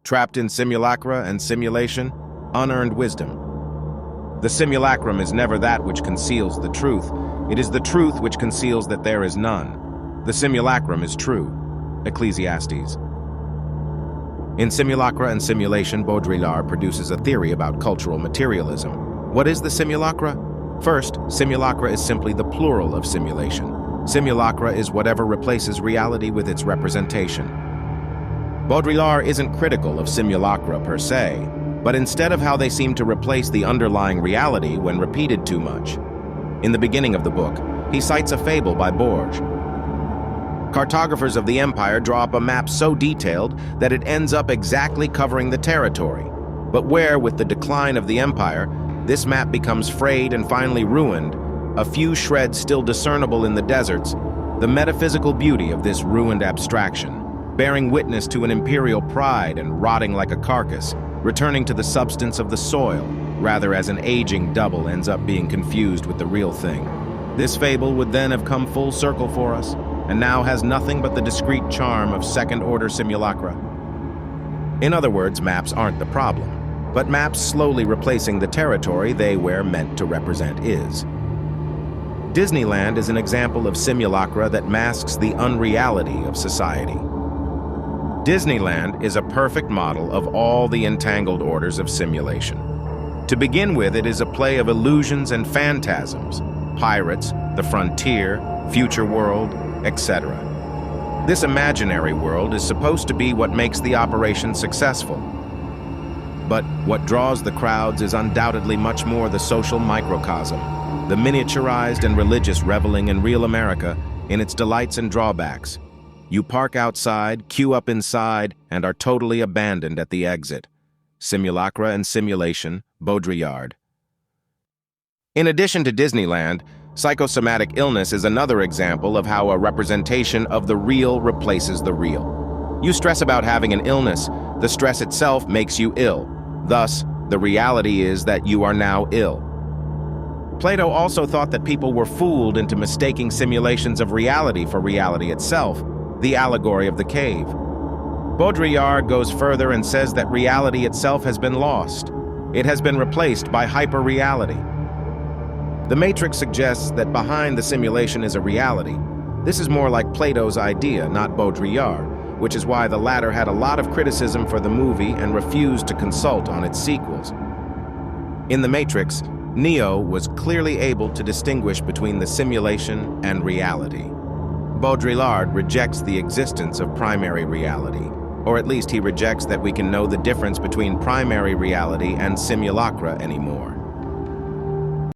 Trapped in simulacra and simulation, unearned wisdom. The simulacrum is never that which conceals the truth. It is the truth which conceals that there is none. The simulacrum is true. Ecclesiastes. In Simulacra and Simulation, Baudrillard produces a theory about cultural materialism. What is the simulacra? First, simulacra is simply the plural of simulation. Simulacra is whatever replaces reality with its representation. Baudrillard isn't critical of simulacra per se, but instead of how they seem to replace the underlying reality when repeated too much. In the beginning of the book, he cites a fable by Bourges. Cartographers of the empire draw up a map so detailed that it ends up exactly covering the territory. But where, with the decline of the empire, this map becomes frayed and finally ruined, a few shreds still discernible in the deserts, the metaphysical beauty of this ruined abstraction, bearing witness to an imperial pride and rotting like a carcass, returning to the substance of the soil, rather as an aging double ends up being confused with the real thing. This fable would then have come full circle for us, and now has nothing but the discrete charm of second-order simulacra. In other words, maps aren't the problem, but maps slowly replacing the territory they were meant to represent is. Disneyland is an example of simulacra that masks the unreality of society. Disneyland is a perfect model of all the entangled orders of simulation. To begin with, it is a play of illusions and phantasms, pirates, the frontier, future world, etc. This imaginary world is supposed to be what makes the operation successful. But what draws the crowds is undoubtedly much more the social microcosm, the miniaturized and religious reveling in real America in its delights and drawbacks. You park outside, queue up inside, and are totally abandoned at the exit. Simulacra and Simulation, Baudrillard. In addition to Disneyland, psychosomatic illness is another example of how a representation of the real replaces the real. You stress about having an illness, the stress itself makes you ill. Thus, the reality is that you are now ill. Plato also thought that people were fooled into mistaking simulations of reality for reality itself, the allegory of the cave. Baudrillard goes further and says that reality itself has been lost. It has been replaced by hyper-reality. The Matrix suggests that behind the simulation is a reality. This is more like Plato's idea, not Baudrillard, which is why the latter had a lot of criticism for the movie and refused to consult on its sequels. In The Matrix, Neo was clearly able to distinguish between the simulation and reality. Baudrillard rejects the existence of primary reality, or at least he rejects that we can know the difference between primary reality and simulacra anymore.